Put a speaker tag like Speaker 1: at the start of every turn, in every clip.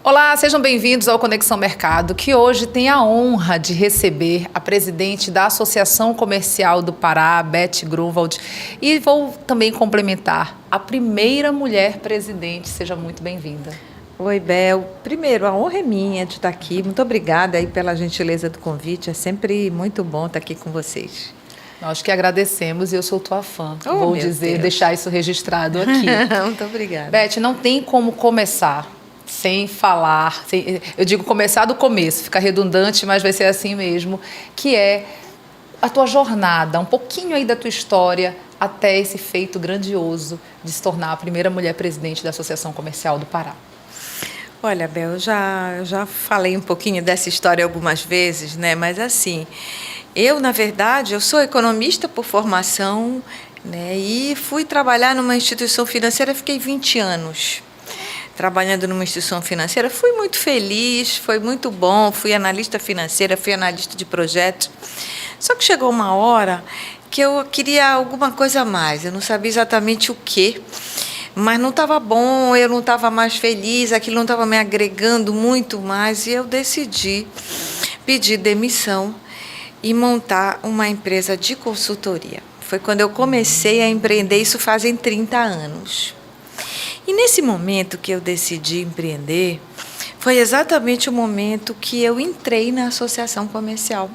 Speaker 1: Olá, sejam bem-vindos ao Conexão Mercado, que hoje tem a honra de receber a presidente da Associação Comercial do Pará, Beth Grunwald, e vou também complementar a primeira mulher presidente. Seja muito bem-vinda.
Speaker 2: Oi, Bel. Primeiro, a honra é minha de estar aqui. Muito obrigada aí pela gentileza do convite. É sempre muito bom estar aqui com vocês.
Speaker 1: Nós que agradecemos e eu sou tua fã.
Speaker 2: Oh,
Speaker 1: vou dizer, deixar isso registrado aqui.
Speaker 2: Muito obrigada.
Speaker 1: Beth, não tem como começar sem falar, eu digo começar do começo, fica redundante, mas vai ser assim mesmo, que é a tua jornada, um pouquinho aí da tua história até esse feito grandioso de se tornar a primeira mulher presidente da Associação Comercial do Pará.
Speaker 2: Olha, Bel, eu já falei um pouquinho dessa história algumas vezes, né? Mas assim, na verdade, eu sou economista por formação, né? E fui trabalhar numa instituição financeira, fiquei 20 anos trabalhando numa instituição financeira. Fui muito feliz, foi muito bom, fui analista financeira, fui analista de projetos. Só que chegou uma hora que eu queria alguma coisa a mais, eu não sabia exatamente o quê, mas não estava bom, eu não estava mais feliz, aquilo não estava me agregando muito mais, e eu decidi pedir demissão e montar uma empresa de consultoria. Foi quando eu comecei a empreender, isso fazem 30 anos. E nesse momento que eu decidi empreender, foi exatamente o momento que eu entrei na associação comercial.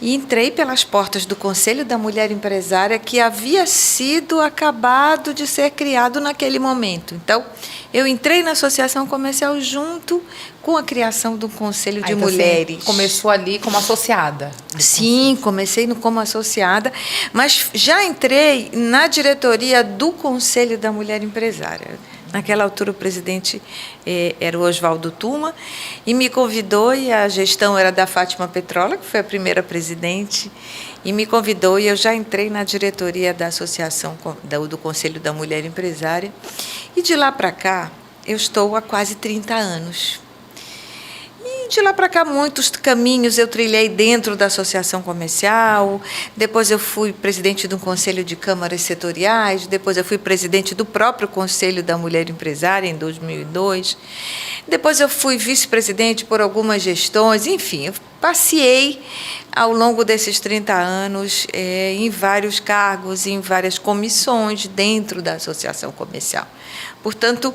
Speaker 2: E entrei pelas portas do Conselho da Mulher Empresária, que havia sido acabado de ser criado naquele momento. Então, eu entrei na associação comercial junto com a criação do Conselho de Mulheres.
Speaker 1: Você começou ali como associada?
Speaker 2: Sim, comecei como associada, mas já entrei na diretoria do Conselho da Mulher Empresária. Naquela altura, o presidente era o Oswaldo Tuma, e me convidou, e a gestão era da Fátima Petrola, que foi a primeira presidente, e me convidou, e eu já entrei na diretoria da associação do Conselho da Mulher Empresária. E de lá para cá, eu estou há quase 30 anos. E de lá para cá, muitos caminhos eu trilhei dentro da associação comercial. Depois eu fui presidente de um conselho de câmaras setoriais. Depois eu fui presidente do próprio Conselho da Mulher Empresária, em 2002. Depois eu fui vice-presidente por algumas gestões. Enfim, eu passeei ao longo desses 30 anos em vários cargos, em várias comissões dentro da associação comercial. Portanto,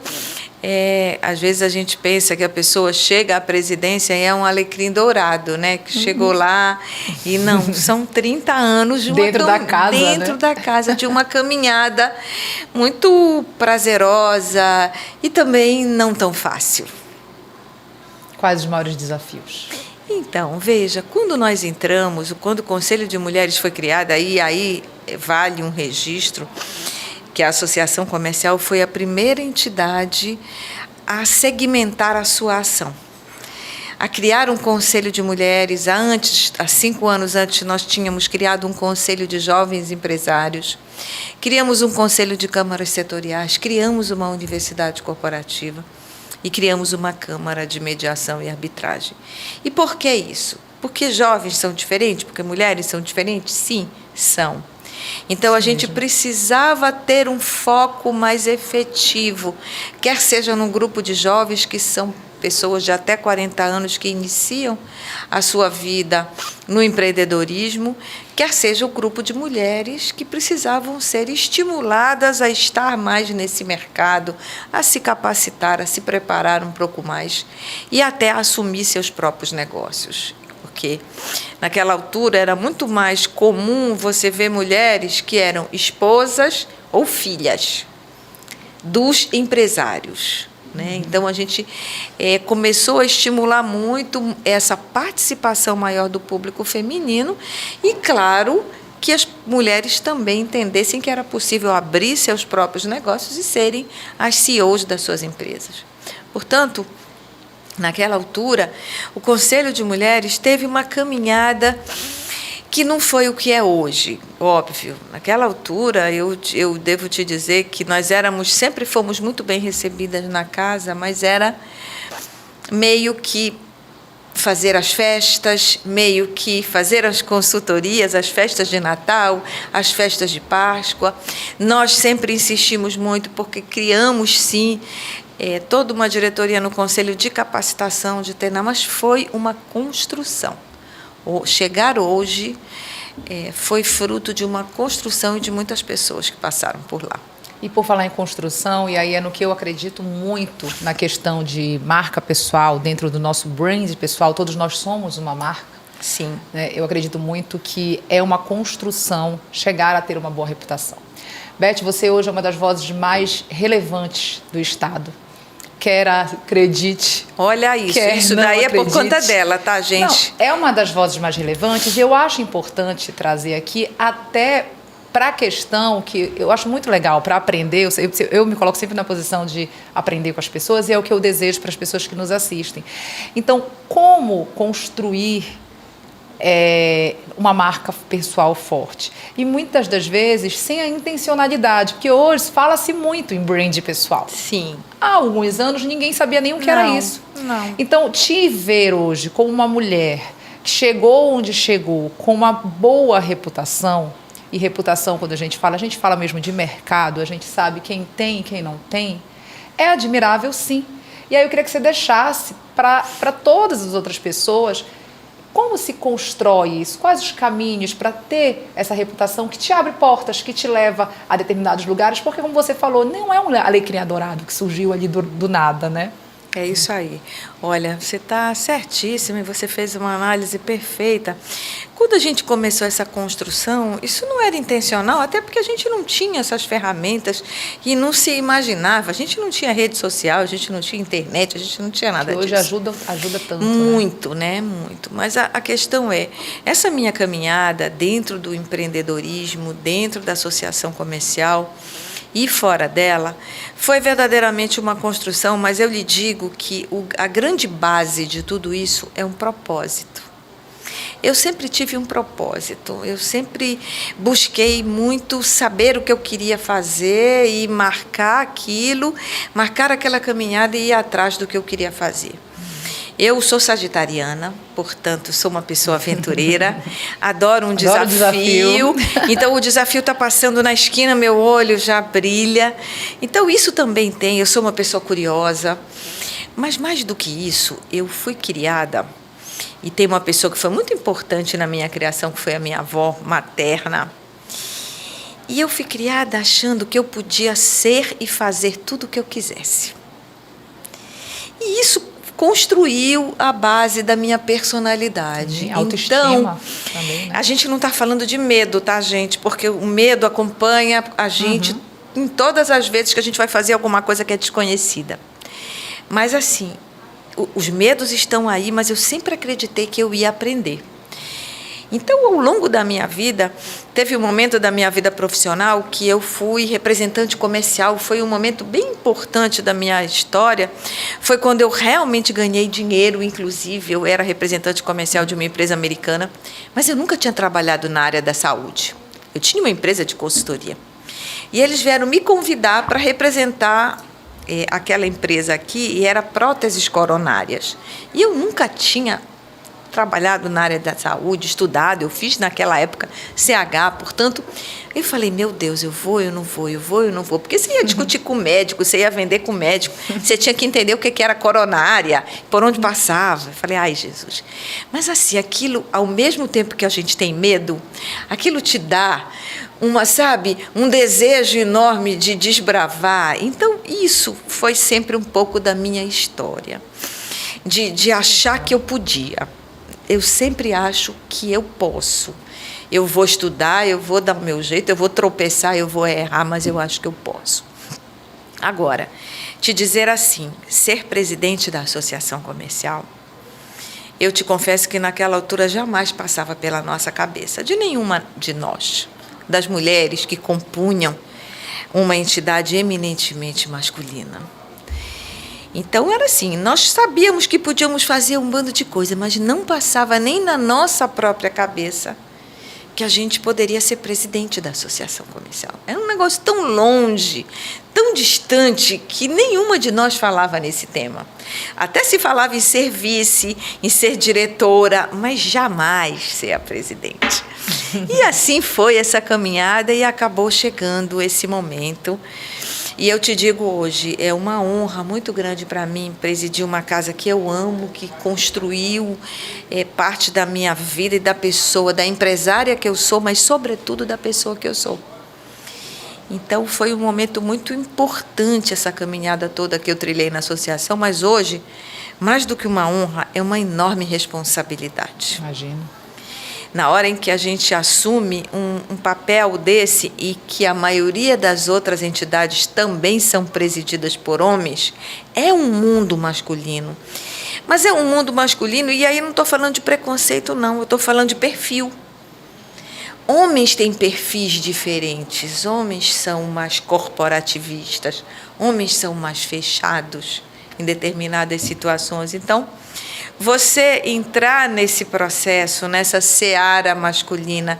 Speaker 2: às vezes a gente pensa que a pessoa chega à presidência e é um alecrim dourado, né? Que chegou lá e não, são 30 anos de
Speaker 1: dentro da
Speaker 2: casa, de uma caminhada muito prazerosa e também não tão fácil.
Speaker 1: Quais os maiores desafios?
Speaker 2: Então, veja, quando nós entramos, quando o Conselho de Mulheres foi criado, aí vale um registro, que a Associação Comercial foi a primeira entidade a segmentar a sua ação, a criar um Conselho de Mulheres. Há 5 anos antes, nós tínhamos criado um Conselho de Jovens Empresários, criamos um Conselho de Câmaras Setoriais, criamos uma universidade corporativa e criamos uma Câmara de Mediação e Arbitragem. E por que isso? Porque jovens são diferentes? Porque mulheres são diferentes? Sim, são. Então, a gente precisava ter um foco mais efetivo, quer seja num grupo de jovens que são pessoas de até 40 anos que iniciam a sua vida no empreendedorismo, quer seja o grupo de mulheres que precisavam ser estimuladas a estar mais nesse mercado, a se capacitar, a se preparar um pouco mais e até a assumir seus próprios negócios. Porque naquela altura era muito mais comum você ver mulheres que eram esposas ou filhas dos empresários, né? Então, a gente começou a estimular muito essa participação maior do público feminino e, claro, que as mulheres também entendessem que era possível abrir seus próprios negócios e serem as CEOs das suas empresas. Portanto, naquela altura, o Conselho de Mulheres teve uma caminhada que não foi o que é hoje, óbvio. Naquela altura, eu devo te dizer que nós sempre fomos muito bem recebidas na casa, mas era meio que fazer as festas, meio que fazer as consultorias, as festas de Natal, as festas de Páscoa. Nós sempre insistimos muito porque criamos, sim, toda uma diretoria no Conselho de Capacitação de treinar, mas foi uma construção. Chegar hoje foi fruto de uma construção e de muitas pessoas que passaram por lá.
Speaker 1: E por falar em construção, e aí é no que eu acredito muito na questão de marca pessoal, dentro do nosso brand pessoal, todos nós somos uma marca.
Speaker 2: Sim.
Speaker 1: Né? Eu acredito muito que é uma construção chegar a ter uma boa reputação. Beth, você hoje é uma das vozes mais relevantes do Estado. Quer acredite.
Speaker 2: Olha isso, isso daí é por conta dela, tá, gente?
Speaker 1: Não, é uma das vozes mais relevantes e eu acho importante trazer aqui até para a questão que eu acho muito legal para aprender, eu me coloco sempre na posição de aprender com as pessoas e é o que eu desejo para as pessoas que nos assistem. Então, como construir uma marca pessoal forte? E muitas das vezes sem a intencionalidade, porque hoje fala-se muito em brand pessoal.
Speaker 2: Sim.
Speaker 1: Há alguns anos ninguém sabia nem o que era isso.
Speaker 2: Não.
Speaker 1: Então, te ver hoje como uma mulher que chegou onde chegou com uma boa reputação. E reputação, quando a gente fala mesmo de mercado, a gente sabe quem tem e quem não tem, é admirável, sim. E aí eu queria que você deixasse para todas as outras pessoas como se constrói isso, quais os caminhos para ter essa reputação que te abre portas, que te leva a determinados lugares, porque, como você falou, não é um alecrim dourado que surgiu ali do nada, né?
Speaker 2: É isso aí. Olha, você está certíssima e você fez uma análise perfeita. Quando a gente começou essa construção, isso não era intencional, até porque a gente não tinha essas ferramentas e não se imaginava. A gente não tinha rede social, a gente não tinha internet, a gente não tinha nada
Speaker 1: disso. Hoje ajuda tanto.
Speaker 2: Muito, né? Muito. Mas a questão é, essa minha caminhada dentro do empreendedorismo, dentro da associação comercial, e fora dela, foi verdadeiramente uma construção, mas eu lhe digo que a grande base de tudo isso é um propósito. Eu sempre tive um propósito, eu sempre busquei muito saber o que eu queria fazer e marcar aquilo, marcar aquela caminhada e ir atrás do que eu queria fazer. Eu sou sagitariana, portanto, sou uma pessoa aventureira, adoro um desafio. Então, o desafio está passando na esquina, meu olho já brilha. Então, isso também tem, eu sou uma pessoa curiosa. Mas, mais do que isso, eu fui criada, e tem uma pessoa que foi muito importante na minha criação, que foi a minha avó materna. E eu fui criada achando que eu podia ser e fazer tudo o que eu quisesse. E isso construiu a base da minha personalidade.
Speaker 1: Autoestima
Speaker 2: então,
Speaker 1: também, né?
Speaker 2: A gente não está falando de medo, tá, gente? Porque o medo acompanha a gente em todas as vezes que a gente vai fazer alguma coisa que é desconhecida. Mas, assim, os medos estão aí, mas eu sempre acreditei que eu ia aprender. Então, ao longo da minha vida, teve um momento da minha vida profissional que eu fui representante comercial. Foi um momento bem importante da minha história. Foi quando eu realmente ganhei dinheiro, inclusive. Eu era representante comercial de uma empresa americana, mas eu nunca tinha trabalhado na área da saúde. Eu tinha uma empresa de consultoria. E eles vieram me convidar para representar aquela empresa aqui, e era próteses coronárias. E eu nunca tinha trabalhado na área da saúde, estudado, eu fiz naquela época CH, portanto, eu falei, meu Deus, eu vou, eu não vou, porque você ia discutir com o médico, você ia vender com o médico, você tinha que entender o que era coronária, por onde passava. Eu falei, ai, Jesus. Mas assim, aquilo, ao mesmo tempo que a gente tem medo, aquilo te dá um desejo enorme de desbravar. Então, isso foi sempre um pouco da minha história, de achar que eu podia. Eu sempre acho que eu posso. Eu vou estudar, eu vou dar o meu jeito, eu vou tropeçar, eu vou errar, mas eu acho que eu posso. Agora, te dizer assim, ser presidente da associação comercial, eu te confesso que naquela altura jamais passava pela nossa cabeça, de nenhuma de nós, das mulheres que compunham uma entidade eminentemente masculina. Então, era assim, nós sabíamos que podíamos fazer um bando de coisas, mas não passava nem na nossa própria cabeça que a gente poderia ser presidente da associação comercial. Era um negócio tão longe, tão distante, que nenhuma de nós falava nesse tema. Até se falava em ser vice, em ser diretora, mas jamais ser a presidente. E assim foi essa caminhada e acabou chegando esse momento. E eu te digo hoje, é uma honra muito grande para mim presidir uma casa que eu amo, que construiu parte da minha vida e da pessoa, da empresária que eu sou, mas sobretudo da pessoa que eu sou. Então foi um momento muito importante essa caminhada toda que eu trilhei na associação, mas hoje, mais do que uma honra, é uma enorme responsabilidade.
Speaker 1: Imagino.
Speaker 2: Na hora em que a gente assume um papel desse e que a maioria das outras entidades também são presididas por homens, é um mundo masculino. Mas é um mundo masculino, e aí não estou falando de preconceito, não, eu estou falando de perfil. Homens têm perfis diferentes, homens são mais corporativistas, homens são mais fechados em determinadas situações. Então, você entrar nesse processo, nessa seara masculina,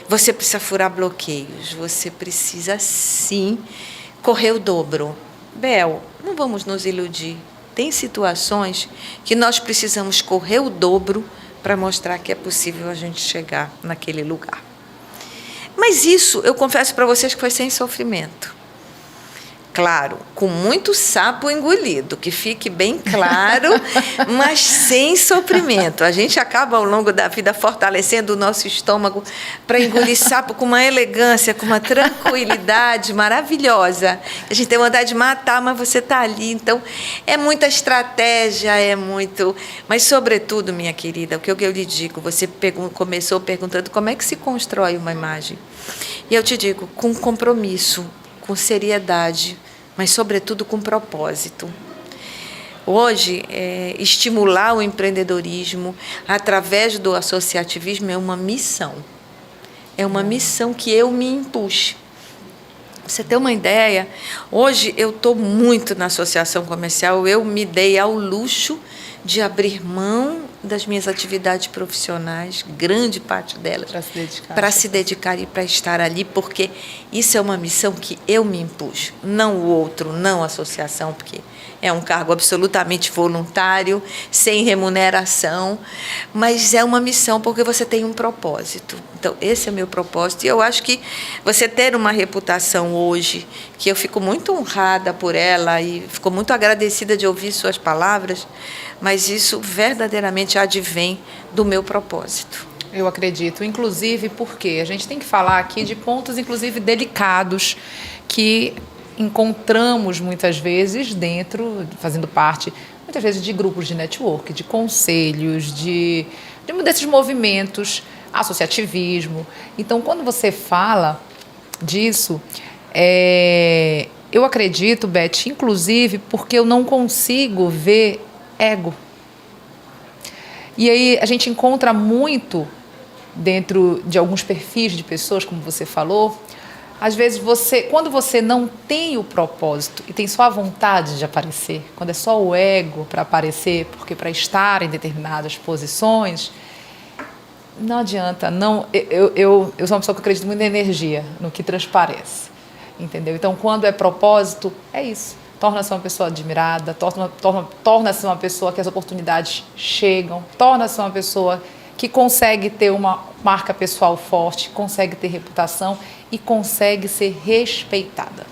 Speaker 2: você precisa furar bloqueios, você precisa, sim, correr o dobro. Bel, não vamos nos iludir. Tem situações que nós precisamos correr o dobro para mostrar que é possível a gente chegar naquele lugar. Mas isso, eu confesso para vocês que foi sem sofrimento. Claro, com muito sapo engolido, que fique bem claro, mas sem sofrimento. A gente acaba ao longo da vida fortalecendo o nosso estômago para engolir sapo com uma elegância, com uma tranquilidade maravilhosa. A gente tem vontade de matar, mas você está ali. Então, é muita estratégia, é muito... Mas, sobretudo, minha querida, o que eu lhe digo, você começou perguntando como é que se constrói uma imagem. E eu te digo, com compromisso, com seriedade, mas, sobretudo, com propósito. Hoje, estimular o empreendedorismo através do associativismo é uma missão. É uma missão que eu me impus. Você tem uma ideia? Hoje, eu estou muito na associação comercial, eu me dei ao luxo de abrir mão das minhas atividades profissionais, grande parte delas, para se dedicar e para estar ali, porque isso é uma missão que eu me impus, não o outro, não a associação, porque é um cargo absolutamente voluntário, sem remuneração, mas é uma missão porque você tem um propósito. Então, esse é o meu propósito, e eu acho que você ter uma reputação hoje, que eu fico muito honrada por ela e fico muito agradecida de ouvir suas palavras, mas isso verdadeiramente advém do meu propósito.
Speaker 1: Eu acredito, inclusive porque a gente tem que falar aqui de pontos, inclusive, delicados, que encontramos muitas vezes dentro, fazendo parte, muitas vezes, de grupos de network, de conselhos, desses movimentos, associativismo. Então, quando você fala disso, eu acredito, Beth, inclusive, porque eu não consigo ver ego. E aí a gente encontra muito dentro de alguns perfis de pessoas, como você falou. Às vezes, quando você não tem o propósito e tem só a vontade de aparecer, quando é só o ego para aparecer, porque para estar em determinadas posições, não adianta. Eu sou uma pessoa que acredita muito na energia, no que transparece. Entendeu? Então, quando é propósito, é isso. Torna-se uma pessoa admirada, torna-se uma pessoa que as oportunidades chegam, torna-se uma pessoa que consegue ter uma marca pessoal forte, consegue ter reputação e consegue ser respeitada.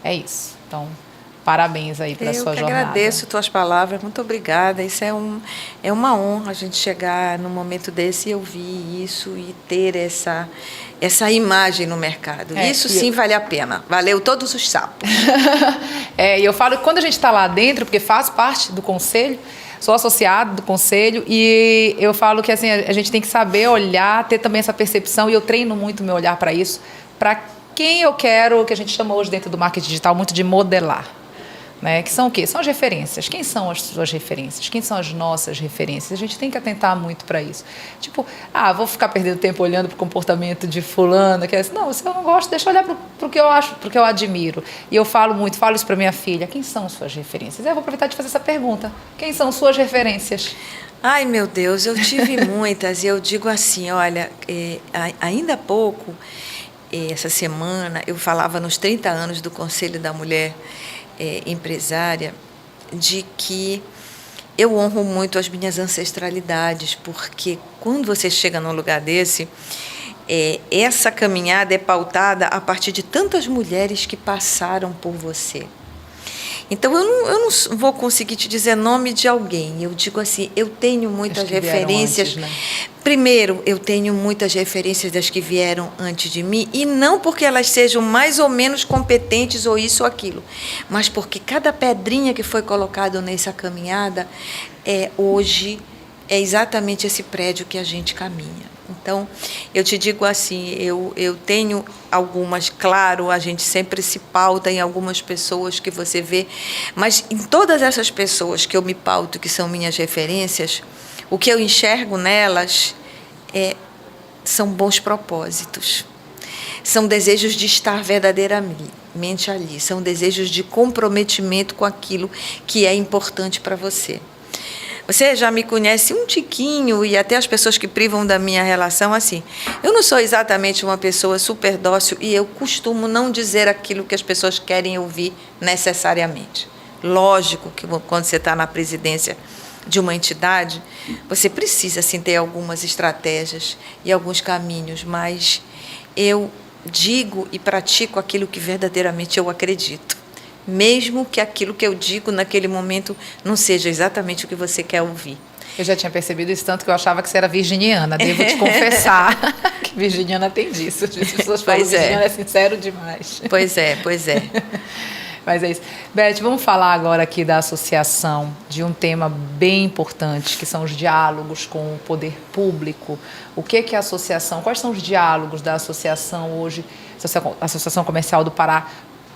Speaker 1: É isso. Então, parabéns aí pela sua jornada.
Speaker 2: Eu agradeço tuas palavras, muito obrigada. Isso é uma honra a gente chegar num momento desse e ouvir isso e ter essa imagem no mercado. Isso sim vale a pena. Valeu todos os sapos.
Speaker 1: E eu falo que quando a gente está lá dentro, porque faço parte do conselho, sou associada do conselho, e eu falo que assim, a gente tem que saber olhar, ter também essa percepção, e eu treino muito meu olhar para isso, para quem eu quero, que a gente chama hoje dentro do marketing digital muito de modelar. Né? Que são o quê? São as referências. Quem são as suas referências? Quem são as nossas referências? A gente tem que atentar muito para isso. Tipo, vou ficar perdendo tempo olhando para o comportamento de fulano, que é assim, não, se eu não gosto, deixa eu olhar para o que eu acho, para o que eu admiro. E eu falo isso para minha filha. Quem são suas referências? Eu vou aproveitar de fazer essa pergunta. Quem são suas referências?
Speaker 2: Ai, meu Deus, eu tive muitas, e eu digo assim, olha, ainda há pouco, essa semana, eu falava nos 30 anos do Conselho da Mulher Empresária, de que eu honro muito as minhas ancestralidades, porque quando você chega num lugar desse, essa caminhada é pautada a partir de tantas mulheres que passaram por você. Então, eu não vou conseguir te dizer nome de alguém. Eu digo assim, eu tenho muitas referências.
Speaker 1: Antes, né?
Speaker 2: Primeiro, eu tenho muitas referências das que vieram antes de mim, e não porque elas sejam mais ou menos competentes ou isso ou aquilo, mas porque cada pedrinha que foi colocada nessa caminhada, hoje, é exatamente esse prédio que a gente caminha. Então, eu te digo assim, eu tenho algumas, claro, a gente sempre se pauta em algumas pessoas que você vê, mas em todas essas pessoas que eu me pauto, que são minhas referências, o que eu enxergo nelas são bons propósitos, são desejos de estar verdadeiramente ali, são desejos de comprometimento com aquilo que é importante para você. Você já me conhece um tiquinho, e até as pessoas que privam da minha relação, assim, eu não sou exatamente uma pessoa super dócil, e eu costumo não dizer aquilo que as pessoas querem ouvir necessariamente. Lógico que quando você está na presidência de uma entidade, você precisa sim ter algumas estratégias e alguns caminhos, mas eu digo e pratico aquilo que verdadeiramente eu acredito, mesmo que aquilo que eu digo naquele momento não seja exatamente o que você quer ouvir.
Speaker 1: Eu já tinha percebido isso, tanto que eu achava que você era virginiana. Devo te confessar que virginiana tem disso. As pessoas falam que virginiana é sincero demais.
Speaker 2: Pois é.
Speaker 1: Mas é isso. Beth, vamos falar agora aqui da associação, de um tema bem importante, que são os diálogos com o poder público. O que é a associação? Quais são os diálogos da associação hoje, Associação Comercial do Pará,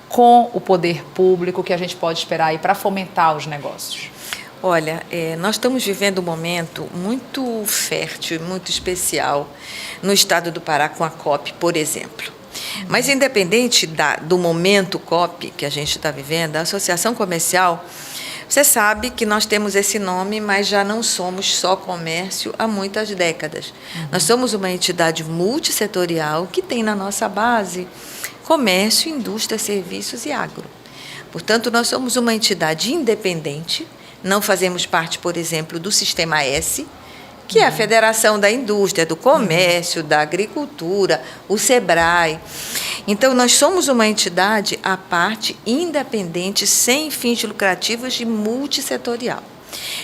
Speaker 1: com o poder público, que a gente pode esperar aí para fomentar os negócios?
Speaker 2: Olha, nós estamos vivendo um momento muito fértil e muito especial no estado do Pará com a COP, por exemplo. Mas, independente do momento COP que a gente está vivendo, a Associação Comercial, você sabe que nós temos esse nome, mas já não somos só comércio há muitas décadas. Nós somos uma entidade multissetorial que tem na nossa base comércio, indústria, serviços e agro. Portanto, nós somos uma entidade independente, não fazemos parte, por exemplo, do Sistema S, que é a Federação da Indústria, do Comércio, da Agricultura, o SEBRAE. Então, nós somos uma entidade à parte, independente, sem fins lucrativos e multissetorial.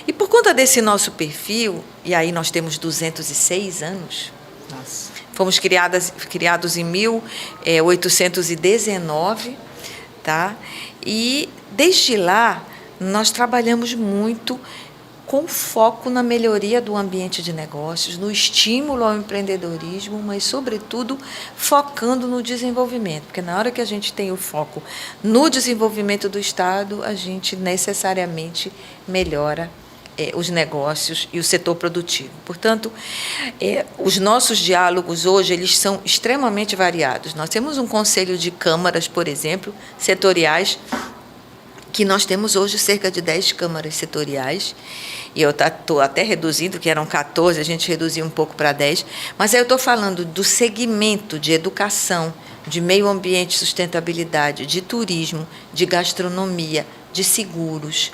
Speaker 2: E por conta desse nosso perfil, e aí nós temos 206 anos,
Speaker 1: Nossa.
Speaker 2: Fomos criados em 1819, tá? E desde lá nós trabalhamos muito com foco na melhoria do ambiente de negócios, no estímulo ao empreendedorismo, mas, sobretudo, focando no desenvolvimento. Porque na hora que a gente tem o foco no desenvolvimento do Estado, a gente necessariamente melhora os negócios e o setor produtivo. Portanto, os nossos diálogos hoje eles são extremamente variados. Nós temos um conselho de câmaras, por exemplo, setoriais, que nós temos hoje cerca de 10 câmaras setoriais, e eu estou até reduzindo, que eram 14, a gente reduziu um pouco para 10, mas aí eu estou falando do segmento de educação, de meio ambiente e sustentabilidade, de turismo, de gastronomia, de seguros,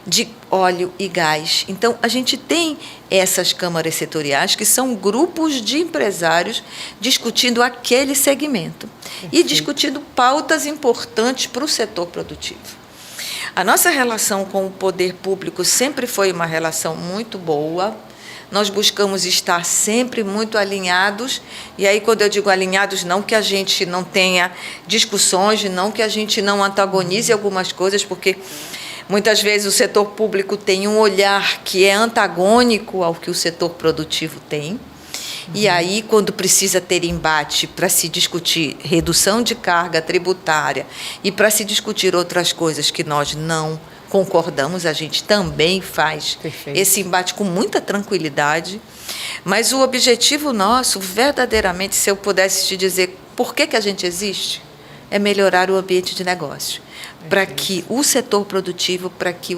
Speaker 2: de óleo e gás. Então, a gente tem essas câmaras setoriais, que são grupos de empresários discutindo aquele segmento. Perfeito. E discutindo pautas importantes para o setor produtivo. A nossa relação com o poder público sempre foi uma relação muito boa. Nós buscamos estar sempre muito alinhados, e aí quando eu digo alinhados, não que a gente não tenha discussões, não que a gente não antagonize algumas coisas, porque muitas vezes o setor público tem um olhar que é antagônico ao que o setor produtivo tem. E aí, quando precisa ter embate para se discutir redução de carga tributária e para se discutir outras coisas que nós não concordamos, a gente também faz
Speaker 1: Perfeito.
Speaker 2: Esse embate com muita tranquilidade. Mas o objetivo nosso, verdadeiramente, se eu pudesse te dizer por que a gente existe, é melhorar o ambiente de negócio, para que o setor produtivo, para que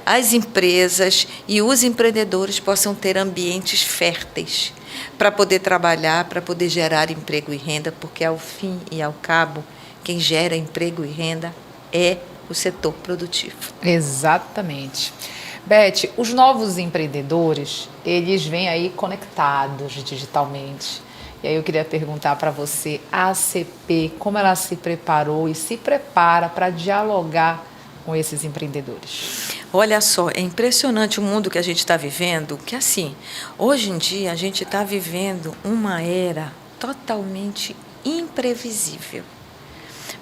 Speaker 2: as empresas e os empreendedores possam ter ambientes férteis para poder trabalhar, para poder gerar emprego e renda, porque, ao fim e ao cabo, quem gera emprego e renda é o setor produtivo.
Speaker 1: Exatamente. Beth, os novos empreendedores, eles vêm aí conectados digitalmente. E aí eu queria perguntar para você, a ACP, como ela se preparou e se prepara para dialogar com esses empreendedores?
Speaker 2: Olha só, é impressionante o mundo que a gente está vivendo, que assim, hoje em dia a gente está vivendo uma era totalmente imprevisível.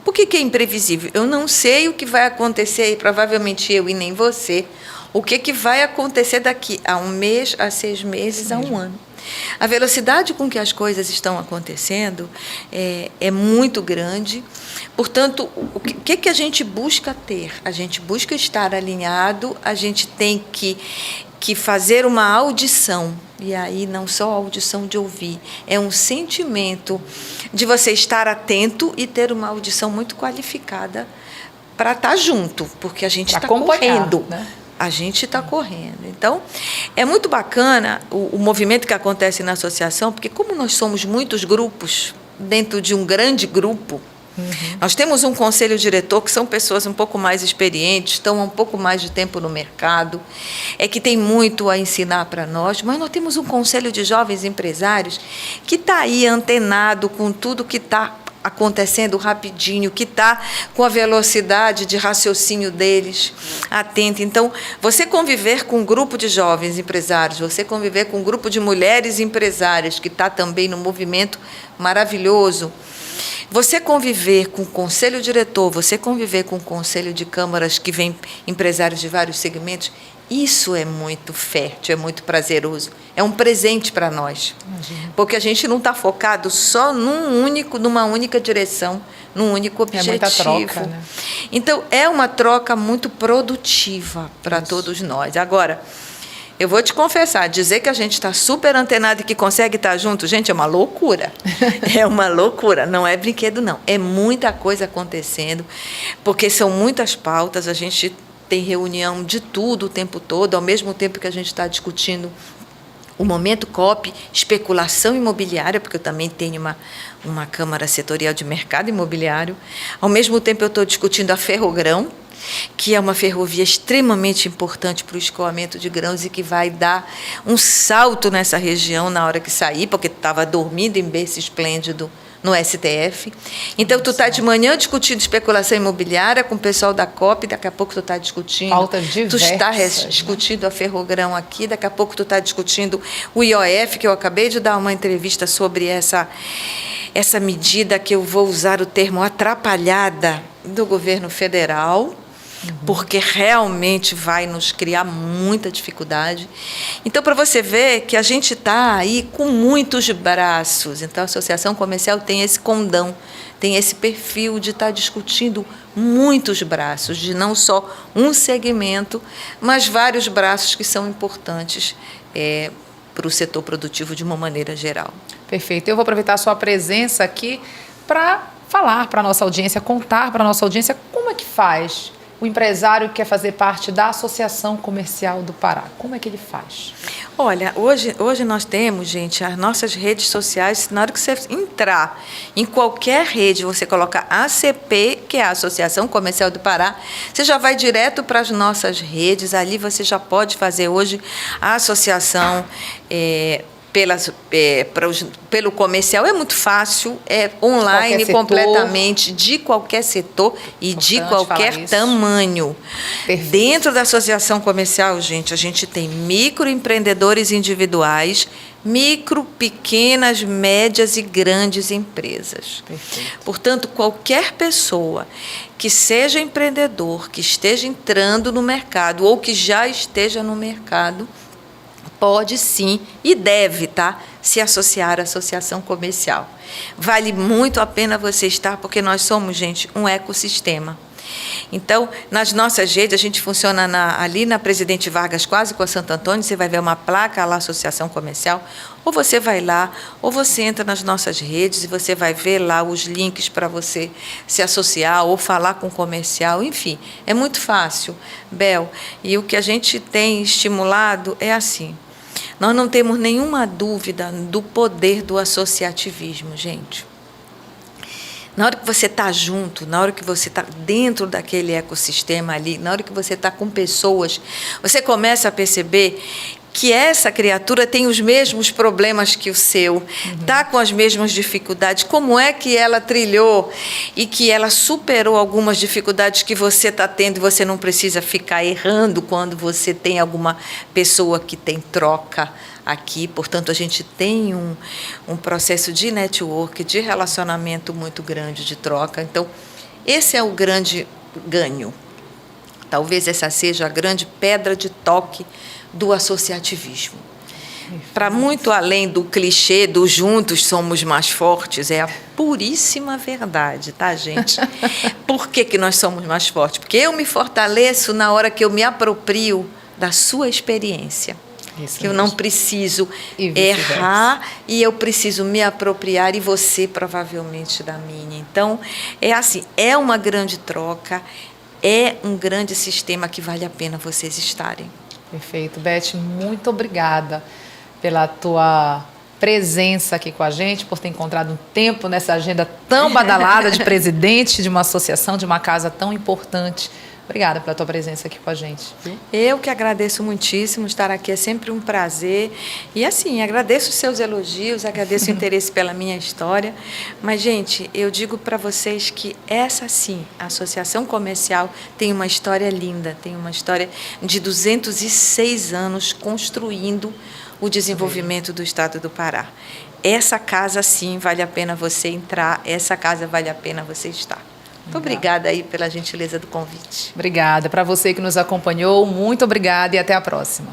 Speaker 2: Por que é imprevisível? Eu não sei o que vai acontecer, e provavelmente eu e nem você, o que vai acontecer daqui a 1 mês, a 6 meses, a 1 ano. A velocidade com que as coisas estão acontecendo é muito grande. Portanto, o que a gente busca ter? A gente busca estar alinhado, a gente tem que fazer uma audição. E aí não só a audição de ouvir, é um sentimento de você estar atento e ter uma audição muito qualificada para estar junto, porque a gente está correndo. Né? A gente está correndo. Então, é muito bacana o movimento que acontece na associação, porque como nós somos muitos grupos, dentro de um grande grupo, nós temos um conselho diretor que são pessoas um pouco mais experientes, estão há um pouco mais de tempo no mercado, que tem muito a ensinar para nós, mas nós temos um conselho de jovens empresários que está aí antenado com tudo que está acontecendo rapidinho, que está com a velocidade de raciocínio deles atento. Então, você conviver com um grupo de jovens empresários, você conviver com um grupo de mulheres empresárias, que está também no movimento maravilhoso, você conviver com o conselho diretor, você conviver com o conselho de câmaras que vem empresários de vários segmentos, isso é muito fértil, é muito prazeroso, é um presente para nós. Imagina. Porque a gente não está focado só numa única direção, num único objetivo. É muita troca, né? Então, é uma troca muito produtiva para todos nós. Agora, eu vou te confessar, dizer que a gente está super antenado e que consegue estar junto, gente, é uma loucura. É uma loucura, não é brinquedo, não. É muita coisa acontecendo, porque são muitas pautas, a gente tem reunião de tudo o tempo todo, ao mesmo tempo que a gente está discutindo o momento COP, especulação imobiliária, porque eu também tenho uma Câmara Setorial de Mercado Imobiliário. Ao mesmo tempo, eu estou discutindo a Ferrogrão, que é uma ferrovia extremamente importante para o escoamento de grãos e que vai dar um salto nessa região na hora que sair, porque estava dormindo em berço esplêndido no STF. Então, tu está de manhã discutindo especulação imobiliária com o pessoal da COP, daqui a pouco tu está discutindo...
Speaker 1: Pautas diversas.
Speaker 2: Tu está discutindo a Ferrogrão aqui, daqui a pouco tu está discutindo o IOF, que eu acabei de dar uma entrevista sobre essa medida que eu vou usar o termo atrapalhada do governo federal, porque realmente vai nos criar muita dificuldade. Então, para você ver que a gente está aí com muitos braços. Então, a Associação Comercial tem esse condão, tem esse perfil de estar discutindo muitos braços, de não só um segmento, mas vários braços que são importantes para o setor produtivo de uma maneira geral.
Speaker 1: Perfeito. Eu vou aproveitar a sua presença aqui para falar para a nossa audiência, contar para a nossa audiência como é que faz o empresário que quer fazer parte da Associação Comercial do Pará. Como é que ele faz?
Speaker 2: Olha, hoje nós temos, gente, as nossas redes sociais. Na hora que você entrar em qualquer rede, você coloca ACP, que é a Associação Comercial do Pará, você já vai direto para as nossas redes. Ali você já pode fazer hoje a associação pelo comercial. É muito fácil, é online completamente, de qualquer setor e de qualquer tamanho.
Speaker 1: Perfeito.
Speaker 2: Dentro da associação comercial, gente, a gente tem microempreendedores individuais, micro, pequenas, médias e grandes empresas.
Speaker 1: Perfeito.
Speaker 2: Portanto, qualquer pessoa que seja empreendedor, que esteja entrando no mercado ou que já esteja no mercado, pode sim e deve, se associar à associação comercial. Vale muito a pena você estar, porque nós somos, gente, um ecossistema. Então, nas nossas redes, a gente funciona ali na Presidente Vargas, quase com a Santo Antônio, você vai ver uma placa lá, Associação Comercial, ou você vai lá, ou você entra nas nossas redes e você vai ver lá os links para você se associar ou falar com o comercial, enfim, é muito fácil, Bel. E o que a gente tem estimulado é assim, nós não temos nenhuma dúvida do poder do associativismo, gente. Na hora que você está junto, na hora que você está dentro daquele ecossistema ali, na hora que você está com pessoas, você começa a perceber que essa criatura tem os mesmos problemas que o seu, está com as mesmas dificuldades, como é que ela trilhou e que ela superou algumas dificuldades que você está tendo e você não precisa ficar errando quando você tem alguma pessoa que tem troca aqui. Portanto, a gente tem um processo de network, de relacionamento muito grande, de troca. Então, esse é o grande ganho. Talvez essa seja a grande pedra de toque do associativismo. Para muito além do clichê do juntos somos mais fortes, é a puríssima verdade, tá, gente? Por que nós somos mais fortes? Porque eu me fortaleço na hora que eu me aproprio da sua experiência. Isso que eu não preciso errar e eu preciso me apropriar e você provavelmente da minha. Então, é assim, é uma grande troca, é um grande sistema que vale a pena vocês estarem.
Speaker 1: Perfeito. Beth, muito obrigada pela tua presença aqui com a gente, por ter encontrado um tempo nessa agenda tão badalada de presidente de uma associação, de uma casa tão importante. Obrigada pela tua presença aqui com a gente.
Speaker 2: Eu que agradeço muitíssimo, estar aqui é sempre um prazer. E assim, agradeço os seus elogios, agradeço o interesse pela minha história. Mas, gente, eu digo para vocês que essa sim, a Associação Comercial tem uma história linda, tem uma história de 206 anos construindo o desenvolvimento do Estado do Pará. Essa casa sim vale a pena você entrar, essa casa vale a pena você estar. Muito obrigada aí pela gentileza do convite.
Speaker 1: Obrigada. Para você que nos acompanhou, muito obrigada e até a próxima.